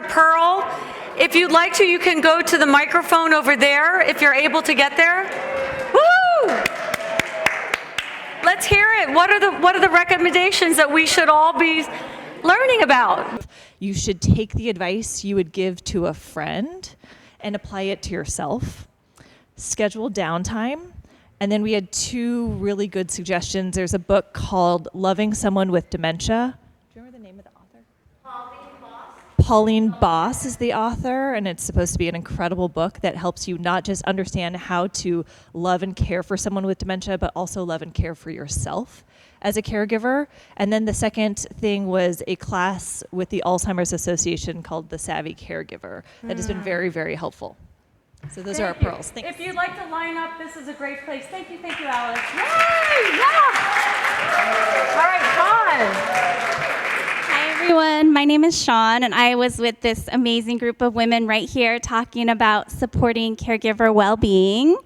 Pearl. If you'd like to, you can go to the microphone over there if you're able to get there. Woo! Let's hear it. What are the recommendations that we should all be learning about? You should take the advice you would give to a friend and apply it to yourself. Schedule downtime. And then we had 2 really good suggestions. There's a book called Loving Someone with Dementia. Do you remember the name of the author? Pauline Boss is the author, and it's supposed to be an incredible book that helps you not just understand how to love and care for someone with dementia, but also love and care for yourself as a caregiver. And then the second thing was a class with the Alzheimer's Association called The Savvy Caregiver that has been very, very helpful. So those are our pearls. Thanks. If you'd like to line up, this is a great place. Thank you, Alex. Yay! Yeah! All right, Fawn. Hi, everyone. My name is Sean, and I was with this amazing group of women right here talking about supporting caregiver well-being.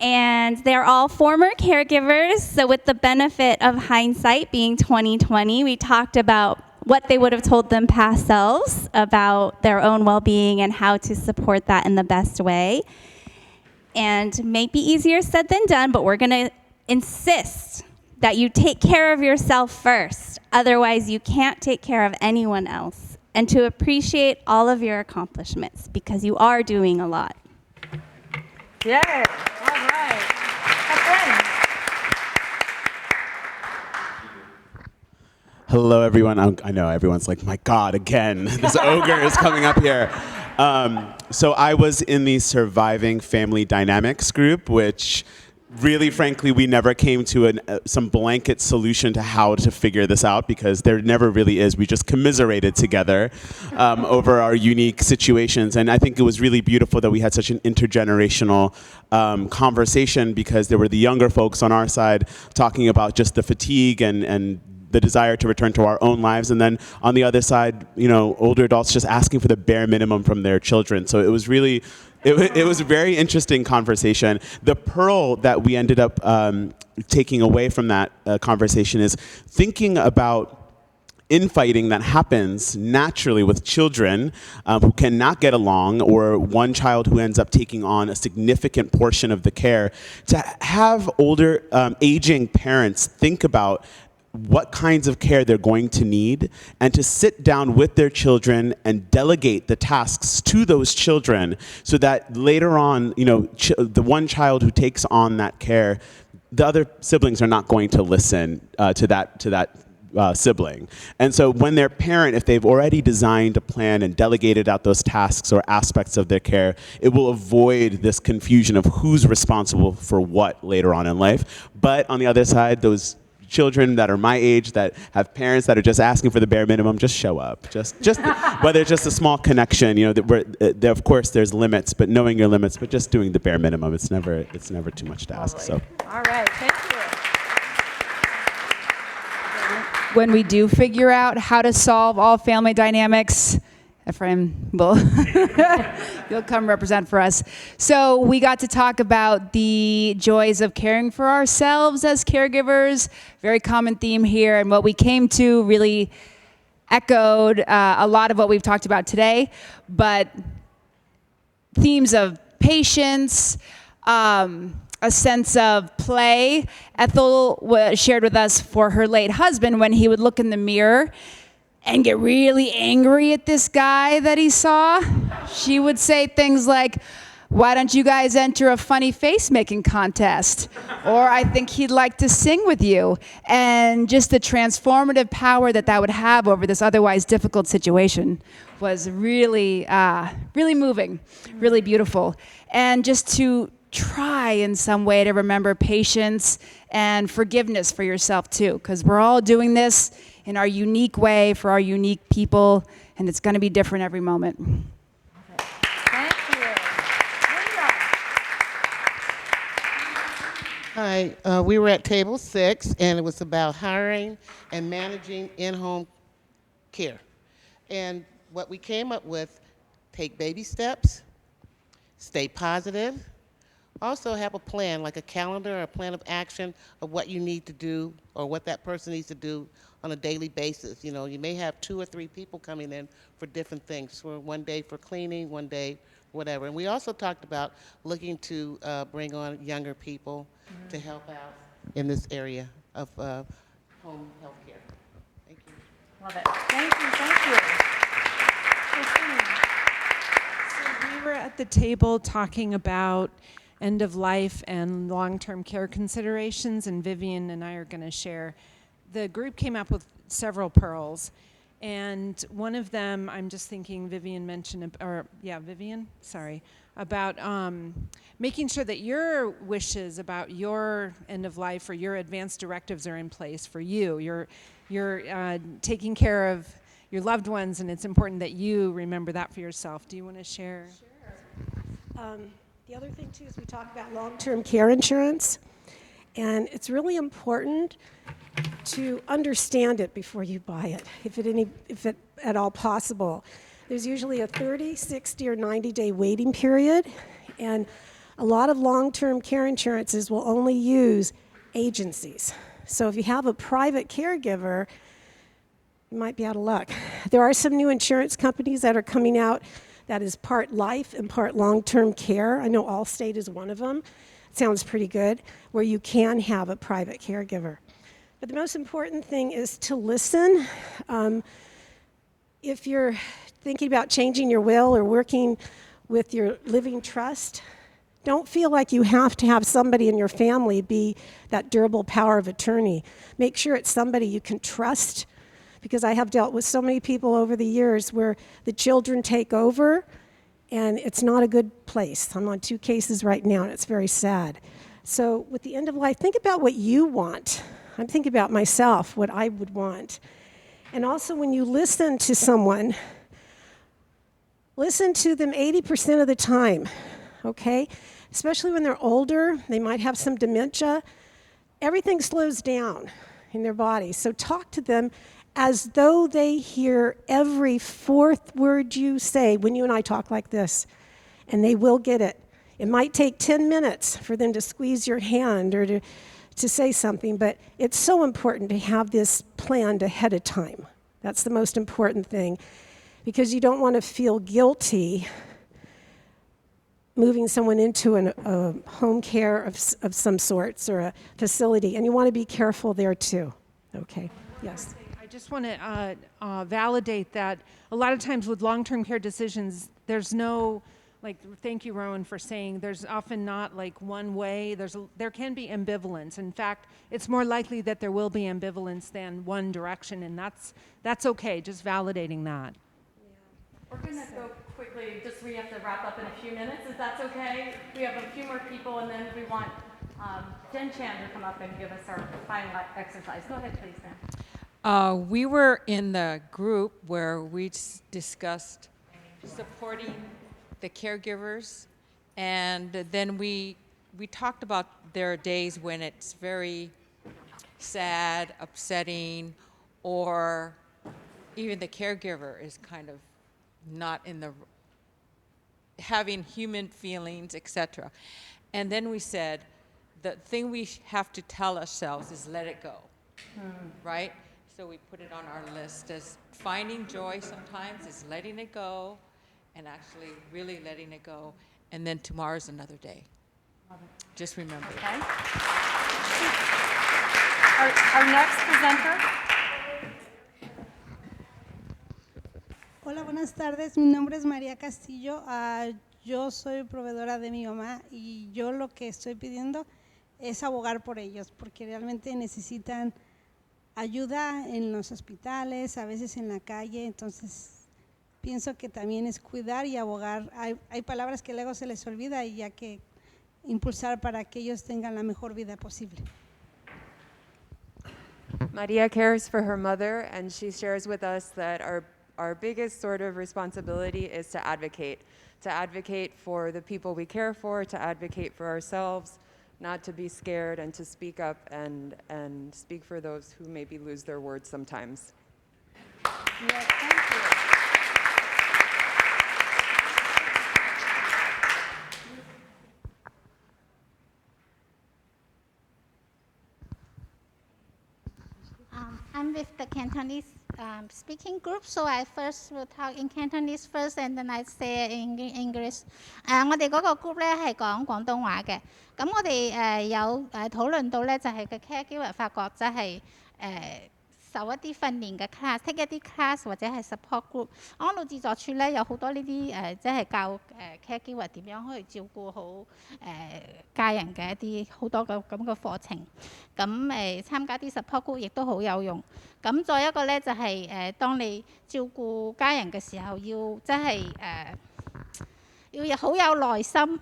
And they're all former caregivers, so with the benefit of hindsight being 2020, we talked about what they would have told them past selves about their own well-being and how to support that in the best way. And may be easier said than done, but we're going to insist that you take care of yourself first. Otherwise, you can't take care of anyone else. And to appreciate all of your accomplishments, because you are doing a lot. Yay. All right. Hello, everyone. I know everyone's like, my God, again, this ogre is coming up here. So I was in the Surviving Family Dynamics group, which really, frankly, we never came to some blanket solution to how to figure this out, because there never really is. We just commiserated together over our unique situations. And I think it was really beautiful that we had such an intergenerational conversation, because there were the younger folks on our side talking about just the fatigue and the desire to return to our own lives, and then on the other side, older adults just asking for the bare minimum from their children. So it was really, it was a very interesting conversation. The pearl that we ended up taking away from that conversation is thinking about infighting that happens naturally with children who cannot get along, or one child who ends up taking on a significant portion of the care, to have older, aging parents think about what kinds of care they're going to need, and to sit down with their children and delegate the tasks to those children, so that later on, the one child who takes on that care, the other siblings are not going to listen to that sibling. And so when their parent, if they've already designed a plan and delegated out those tasks or aspects of their care, it will avoid this confusion of who's responsible for what later on in life. But on the other side, those children that are my age that have parents that are just asking for the bare minimum, just show up. Just whether it's just a small connection, of course there's limits, but knowing your limits, but just doing the bare minimum, it's never too much to ask. So. All right, thank you. When we do figure out how to solve all family dynamics, Ephraim will you'll come represent for us. So we got to talk about the joys of caring for ourselves as caregivers, very common theme here, and what we came to really echoed a lot of what we've talked about today, but themes of patience, a sense of play. Ethel shared with us for her late husband, when he would look in the mirror and get really angry at this guy that he saw, she would say things like, "Why don't you guys enter a funny face-making contest?" Or, "I think he'd like to sing with you." And just the transformative power that would have over this otherwise difficult situation was really, really moving, really beautiful. And just to try in some way to remember patience and forgiveness for yourself too, because we're all doing this in our unique way for our unique people, and it's going to be different every moment. Thank you. Hi, we were at table 6, and it was about hiring and managing in-home care. And what we came up with: take baby steps, stay positive, Also have a plan, like a calendar or a plan of action of what you need to do or what that person needs to do on a daily basis. You know, you may have 2 or 3 people coming in for different things, for one day for cleaning, one day whatever. And we also talked about looking to bring on younger people to help out in this area of home health care. Thank you. Love it. Thank you, thank you. Christine. So we were at the table talking about end of life and long-term care considerations, and Vivian and I are going to share. The group came up with several pearls, and one of them, I'm just thinking Vivian mentioned, about making sure that your wishes about your end of life or your advanced directives are in place for you. You're taking care of your loved ones, and it's important that you remember that for yourself. Do you want to share? Sure. The other thing, too, is we talk about long-term care insurance, and it's really important to understand it before you buy it, if it at all possible. There's usually a 30, 60, or 90-day waiting period, and a lot of long-term care insurances will only use agencies. So if you have a private caregiver, you might be out of luck. There are some new insurance companies that are coming out that is part life and part long-term care. I know Allstate is one of them. It sounds pretty good, where you can have a private caregiver. But the most important thing is to listen. If you're thinking about changing your will or working with your living trust, don't feel like you have to have somebody in your family be that durable power of attorney. Make sure it's somebody you can trust, because I have dealt with so many people over the years where the children take over, and it's not a good place. I'm on 2 cases right now, and it's very sad. So with the end of life, think about what you want. I'm thinking about myself, what I would want. And also, when you listen to someone, listen to them 80% of the time, okay? Especially when they're older, they might have some dementia. Everything slows down in their body. So talk to them as though they hear every 4th word you say when you and I talk like this, and they will get it. It might take 10 minutes for them to squeeze your hand or to say something, but it's so important to have this planned ahead of time. That's the most important thing, because you don't want to feel guilty moving someone into a home care of some sorts or a facility, and you want to be careful there too. Okay, yes. I just want to validate that a lot of times with long-term care decisions, there's no, like, thank you, Rowan, for saying there's often not like one way. There can be ambivalence. In fact, it's more likely that there will be ambivalence than one direction, and that's okay, just validating that. We're going to go quickly, just we have to wrap up in a few minutes, if that's okay. We have a few more people, and then we want Jen Chan to come up and give us our final exercise. Go ahead, please, Jen. We were in the group where we discussed supporting the caregivers, and then we talked about there are days when it's very sad, upsetting, or even the caregiver is kind of not in the having human feelings, etc. And then we said the thing we have to tell ourselves is let it go, right? So we put it on our list as finding joy sometimes is letting it go, and actually really letting it go, and then tomorrow's another day. Just remember. Okay. Our next presenter. Hola, buenas tardes. Mi nombre es María Castillo. Yo soy proveedora de mi mamá y yo lo que estoy pidiendo es abogar por ellos, porque realmente necesitan ayuda en los hospitales, a veces en la calle. Entonces pienso que también es cuidar y abogar. Hay palabras que luego se les olvida y hay que impulsar para que ellos tengan la mejor vida posible. Maria cares for her mother, and she shares with us that our biggest sort of responsibility is to advocate for the people we care for, to advocate for ourselves, not to be scared, and to speak up and speak for those who maybe lose their words sometimes. Yes, thank you. Cantonese speaking group, so I first will talk in Cantonese first, and then I say in English. 我哋嗰個 group 咧係講廣東話嘅，咁我哋有討論到咧，就係個 caregiver 發覺即係受一啲訓練嘅 class，take 一啲 class 或者係 support group。安老自助處咧有好多呢啲即係教caregiver 點樣去照顧好家人嘅一啲好多咁嘅課程。咁參加啲 support group 亦都好有用。咁再一個咧就係當你照顧家人嘅時候，要即係要好有耐心。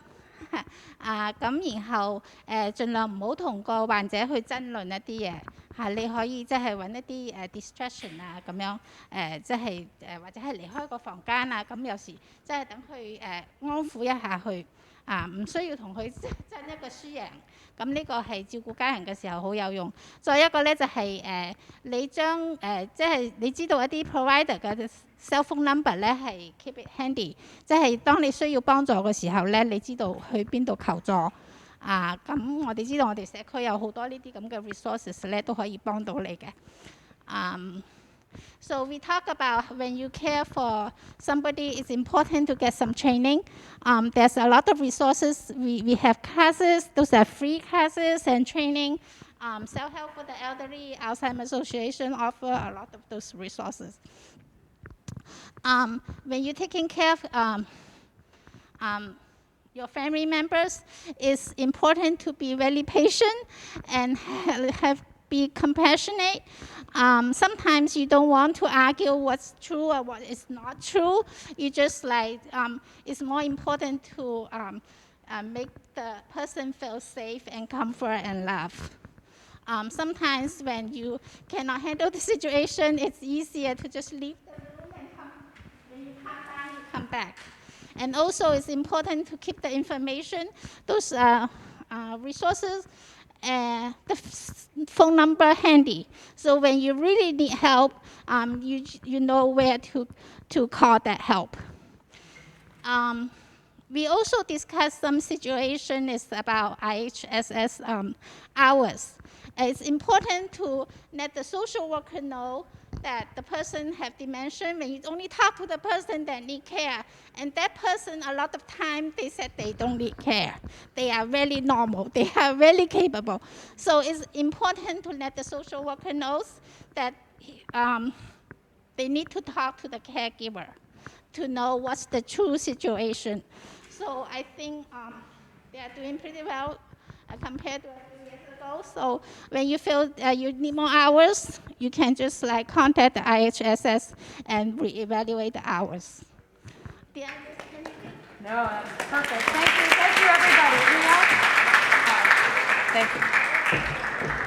咁然後盡量唔好同個患者去爭論一啲嘢你可以即係揾一啲distraction 咁樣即係或者係離開個房間咁有時即係等佢安撫一下佢唔需要同佢爭一個輸贏。咁呢個係照顧家人嘅時候好有用。再一個咧就係你將即係你知道一啲 provider 嘅 cell phone number 咧係 keep it handy， 即係當你需要幫助嘅時候咧，你知道去邊度求助咁我哋知道我哋社區有好多呢啲咁嘅 resources 咧都可以幫到你嘅。So we talk about when you care for somebody, it's important to get some training. There's a lot of resources. We have classes. Those are free classes and training. Self-help for the elderly, Alzheimer's Association offer a lot of those resources. When you're taking care of your family members, it's important to be very patient and be compassionate. Sometimes you don't want to argue what's true or what is not true. You just like, it's more important to make the person feel safe and comfort and love. Sometimes when you cannot handle the situation, it's easier to just leave the room and when you come back. And also it's important to keep the information, those resources, the phone number handy. So when you really need help, you know where to call that help. We also discussed some situations about IHSS hours. It's important to let the social worker know that the person have dementia when you only talk to the person that need care. And that person, a lot of time, they said they don't need care. They are really normal. They are really capable. So it's important to let the social worker knows that they need to talk to the caregiver to know what's the true situation. So I think they are doing pretty well compared to a few years ago. So when you feel you need more hours, you can just like contact the IHSS and reevaluate the hours. Did I miss anything? No, that's perfect. Thank you, everybody. Anyone else? Thank you.